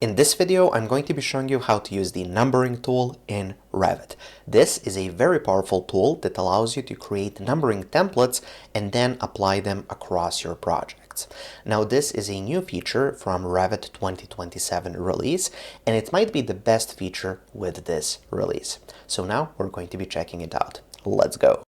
In this video, I'm going to be showing you how to use the numbering tool in Revit. This is a very powerful tool that allows you to create numbering templates and then apply them across your projects. Now, this is a new feature from Revit 2027 release, and it might be the best feature with this release. So now we're going to be checking it out. Let's go.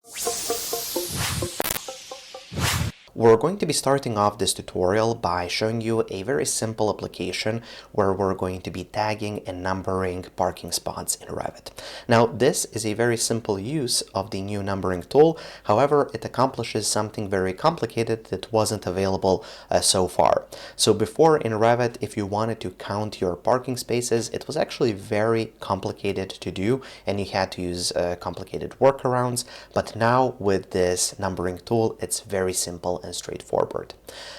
We're going to be starting off this tutorial by showing you a very simple application where we're going to be tagging and numbering parking spots in Revit. Now, this is a very simple use of the new numbering tool. However, it accomplishes something very complicated that wasn't available so far. So before in Revit, if you wanted to count your parking spaces, it was actually very complicated to do, and you had to use complicated workarounds. But now with this numbering tool, it's very simple and straightforward.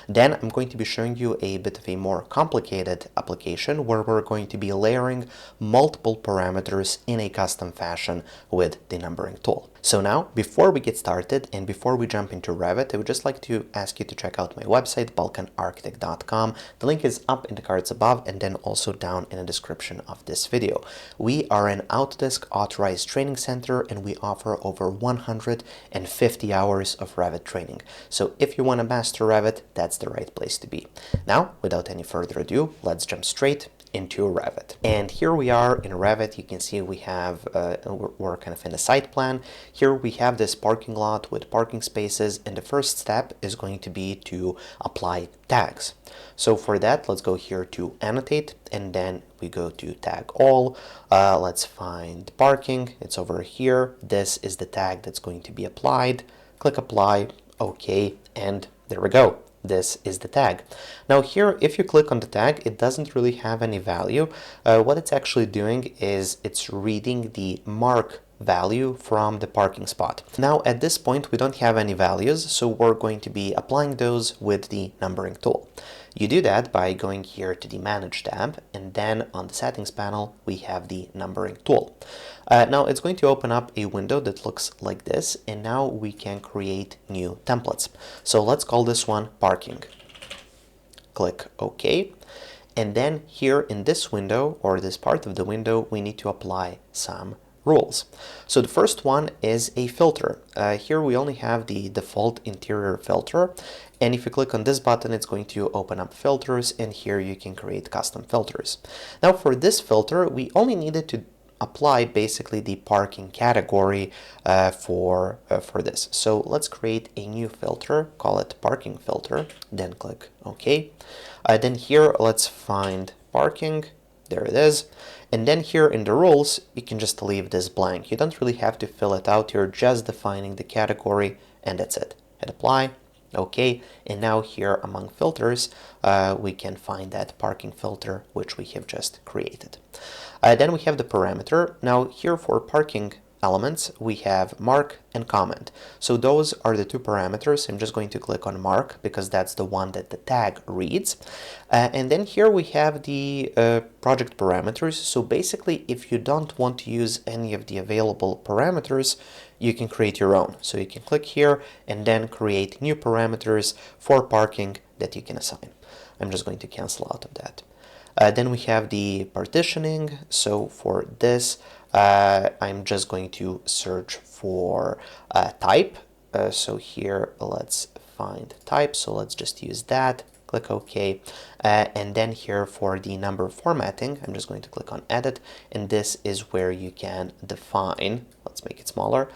Then I'm going to be showing you a bit of a more complicated application where we're going to be layering multiple parameters in a custom fashion with the numbering tool. So now, before we get started and before we jump into Revit, I would just like to ask you to check out my website, balkanarchitect.com. The link is up in the cards above and then also down in the description of this video. We are an Autodesk authorized training center and we offer over 150 hours of Revit training. So if you want to master Revit, that's the right place to be. Now, without any further ado, let's jump straight into Revit. And here we are in Revit. You can see we have, we're kind of in a site plan. Here we have this parking lot with parking spaces, and the first step is going to be to apply tags. So for that, let's go here to annotate, and then we go to tag all. Let's find parking. It's over here. This is the tag that's going to be applied. Click apply, okay, and there we go. This is the tag. Now here, if you click on the tag, it doesn't really have any value. What it's actually doing is it's reading the mark value from the parking spot. Now at this point, we don't have any values, so we're going to be applying those with the numbering tool. You do that by going here to the Manage tab, and then on the Settings panel, we have the numbering tool. Now it's going to open up a window that looks like this, and now we can create new templates. So let's call this one Parking. Click OK. And then here in this window, or this part of the window, we need to apply some rules. So the first one is a filter. Here we only have the default interior filter, and if you click on this button, it's going to open up filters, and here you can create custom filters. Now for this filter, we only needed to apply basically the parking category for this. So let's create a new filter, call it parking filter, then click OK. Then here let's find parking. There it is. And then here in the rules, you can just leave this blank. You don't really have to fill it out. You're just defining the category, and that's it. Hit apply, okay. And now here among filters, we can find that parking filter, which we have just created. Then we have the parameter. Now here for parking elements, we have mark and comment. So those are the two parameters. I'm just going to click on mark because that's the one that the tag reads. And then here we have the project parameters. So basically, if you don't want to use any of the available parameters, you can create your own. So you can click here and then create new parameters for parking that you can assign. I'm just going to cancel out of that. Then we have the partitioning. So for this, I'm just going to search for type. So here, let's find type. So let's just use that. Click OK. And then here for the number formatting, I'm just going to click on edit. And this is where you can define, let's make it smaller.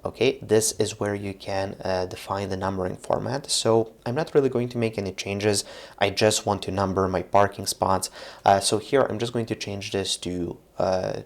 Okay, this is where you can define the numbering format. So I'm not really going to make any changes. I just want to number my parking spots. So here I'm just going to change this to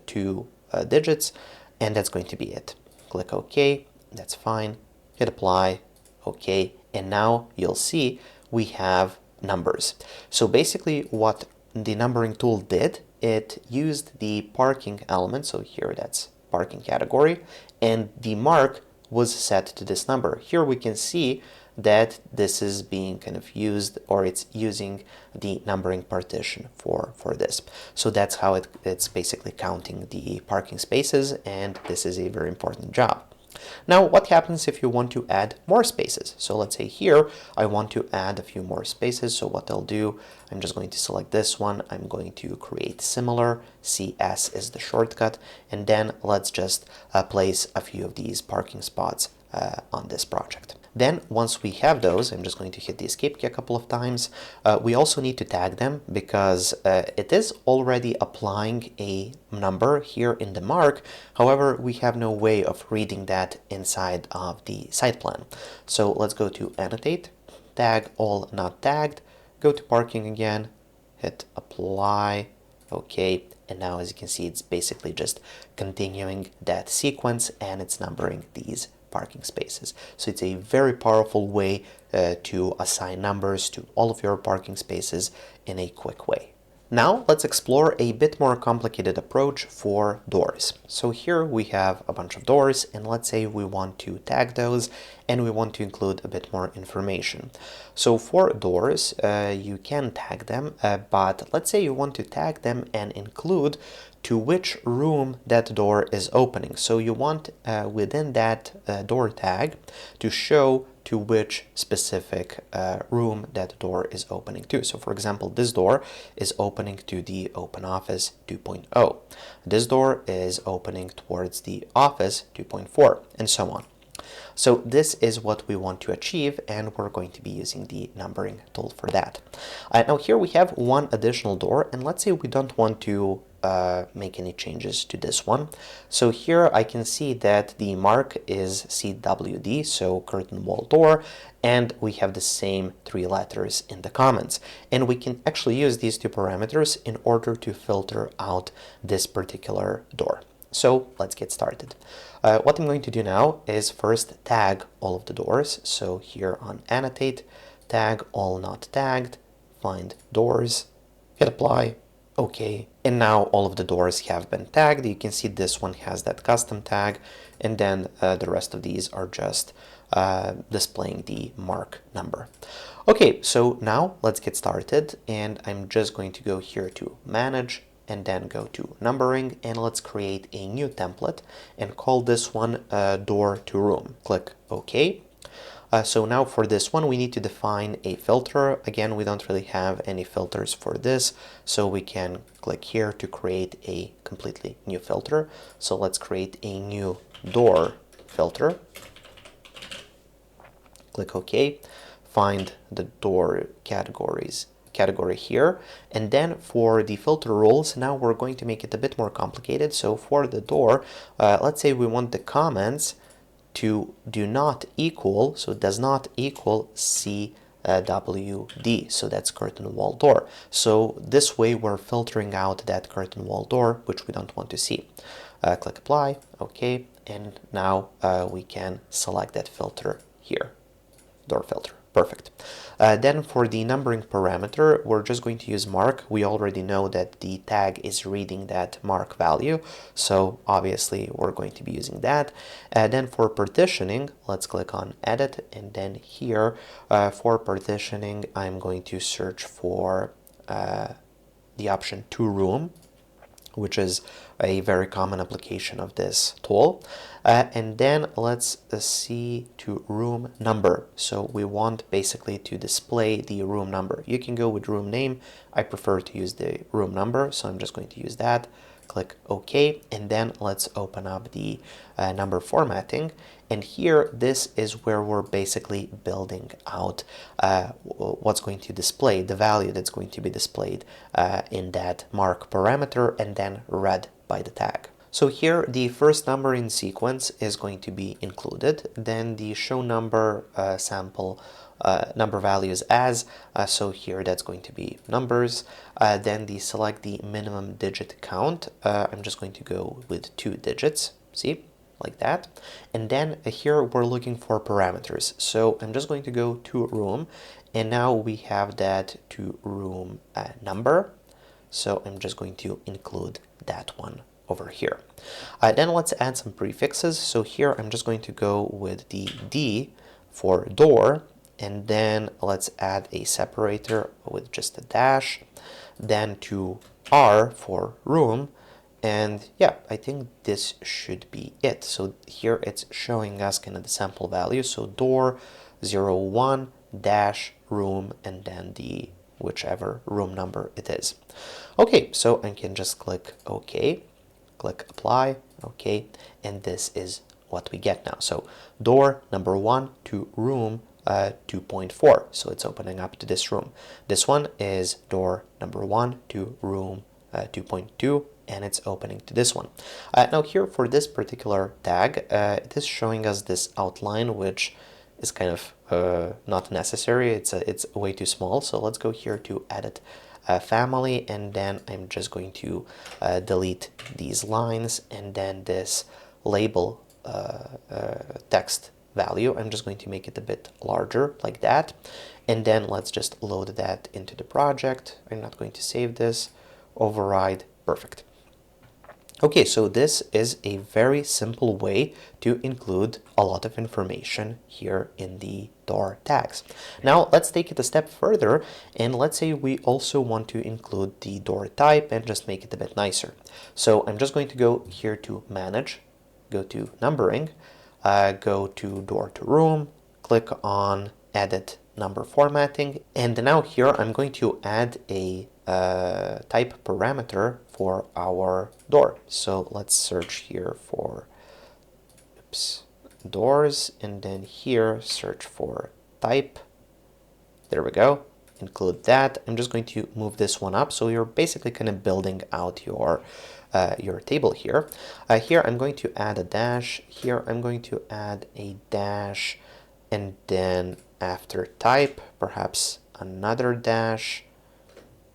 2 digits, and that's going to be it. Click OK, that's fine. Hit apply, OK, and now you'll see we have numbers. So basically what the numbering tool did, it used the parking element. So here that's parking category, and the mark was set to this number. Here we can see that this is being kind of used, or it's using the numbering partition for this. So that's how it's basically counting the parking spaces, and this is a very important job. Now, what happens if you want to add more spaces? So let's say here, I want to add a few more spaces. So what I'll do, I'm just going to select this one. I'm going to create similar. CS is the shortcut. And then let's just place a few of these parking spots on this project. Then once we have those, I'm just going to hit the escape key a couple of times. We also need to tag them because it is already applying a number here in the mark. However, we have no way of reading that inside of the site plan. So let's go to annotate, tag all not tagged, go to parking again, hit apply, okay. And now as you can see, it's basically just continuing that sequence and it's numbering these parking spaces. So it's a very powerful way to assign numbers to all of your parking spaces in a quick way. Now let's explore a bit more complicated approach for doors. So here we have a bunch of doors and let's say we want to tag those and we want to include a bit more information. So for doors, you can tag them, but let's say you want to tag them and include to which room that door is opening. So you want within that door tag to show to which specific room that door is opening to. So for example, this door is opening to the Open Office 2.0. This door is opening towards the Office 2.4 and so on. So this is what we want to achieve and we're going to be using the numbering tool for that. Now here we have one additional door and let's say we don't want to make any changes to this one. So here I can see that the mark is CWD, so curtain wall door, and we have the same 3 letters in the comments. And we can actually use these 2 parameters in order to filter out this particular door. So let's get started. What I'm going to do now is first tag all of the doors. So here on annotate, tag all not tagged, find doors, hit apply, okay. And now all of the doors have been tagged. You can see this one has that custom tag, and then the rest of these are just displaying the mark number. Okay, so now let's get started, and I'm just going to go here to manage and then go to numbering, and let's create a new template and call this one door to room. Click OK. So now for this one, we need to define a filter. Again, we don't really have any filters for this, so we can click here to create a completely new filter. So let's create a new door filter. Click OK. Find the door category here, and then for the filter rules, now we're going to make it a bit more complicated. So for the door, let's say we want the comments to do not equal, so it does not equal CWD, so that's curtain wall door. So this way we're filtering out that curtain wall door, which we don't want to see. Click apply, okay, and now we can select that filter here, door filter. Perfect. Then for the numbering parameter, we're just going to use mark. We already know that the tag is reading that mark value, so obviously we're going to be using that. Then for partitioning, let's click on edit, and then here for partitioning, I'm going to search for the option to room, which is a very common application of this tool. And then let's see to room number. So we want basically to display the room number. You can go with room name. I prefer to use the room number, so I'm just going to use that. Click OK, and then let's open up the number formatting. And here, this is where we're basically building out what's going to display, the value that's going to be displayed in that mark parameter and then read by the tag. So here, the first number in sequence is going to be included. Then the show number sample number values as, so here that's going to be numbers. Then the select the minimum digit count. I'm just going to go with 2 digits, see, like that. And then here we're looking for parameters. So I'm just going to go to room, and now we have that to room number. So I'm just going to include that one over here. Then let's add some prefixes. So here I'm just going to go with the D for door, and then let's add a separator with just a dash, then to R for room, And yeah, I think this should be it. So here it's showing us kind of the sample value. So door 01 dash room and then the whichever room number it is. Okay, so I can just click OK, click apply, OK, and this is what we get now. So door number 1 to room 2.4. So it's opening up to this room. This one is door number 1 to room 2.2, and it's opening to this one. Now here for this particular tag, it is showing us this outline, which is kind of not necessary. It's way too small. So let's go here to edit family, and then I'm just going to delete these lines, and then this label text value, I'm just going to make it a bit larger like that, and then let's just load that into the project. I'm not going to save this, override, perfect. Okay, so this is a very simple way to include a lot of information here in the door tags. Now let's take it a step further, and let's say we also want to include the door type and just make it a bit nicer. So I'm just going to go here to manage, go to numbering, go to door to room, click on edit number formatting, and now here I'm going to add a type parameter for our door. So let's search here for doors, and then here search for type. There we go, include that. I'm just going to move this one up, so you're basically kind of building out your table here. Here I'm going to add a dash, here I'm going to add a dash, and then after type perhaps another dash.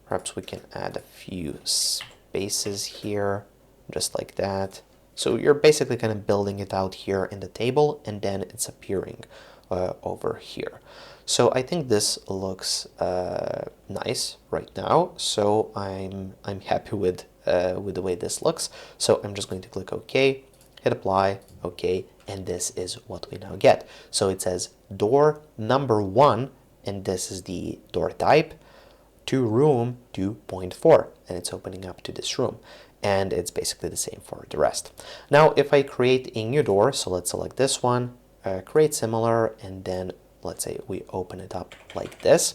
Perhaps we can add a few spaces here, just like that. So you're basically kind of building it out here in the table, and then it's appearing over here. So I think this looks nice right now. So I'm happy with the way this looks. So I'm just going to click OK, hit apply, OK, and this is what we now get. So it says door number 1, and this is the door type, to room 2.4, and it's opening up to this room, and it's basically the same for the rest. Now if I create a new door, so let's select this one, create similar, and then let's say we open it up like this.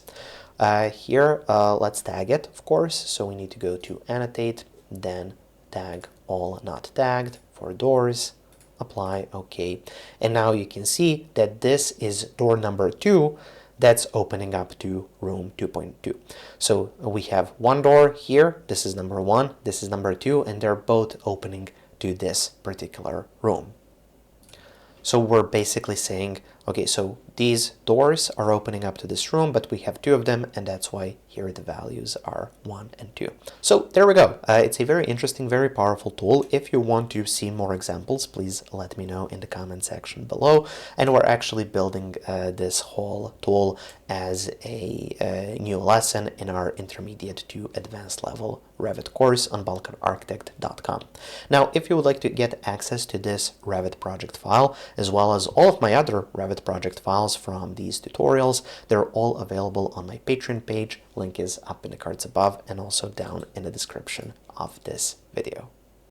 Here let's tag it, of course, so we need to go to annotate, then tag all not tagged for doors, apply, OK, and now you can see that this is door number 2 that's opening up to room 2.2. So we have one door here, this is number 1, this is number 2, and they're both opening to this particular room. So we're basically saying, okay, so these doors are opening up to this room, but we have 2 of them, and that's why here the values are 1 and 2. So there we go. It's a very interesting, very powerful tool. If you want to see more examples, please let me know in the comment section below. And we're actually building this whole tool as a new lesson in our intermediate to advanced level Revit course on balkanarchitect.com. Now, if you would like to get access to this Revit project file, as well as all of my other Revit project files from these tutorials, they're all available on my Patreon page. Link is up in the cards above and also down in the description of this video.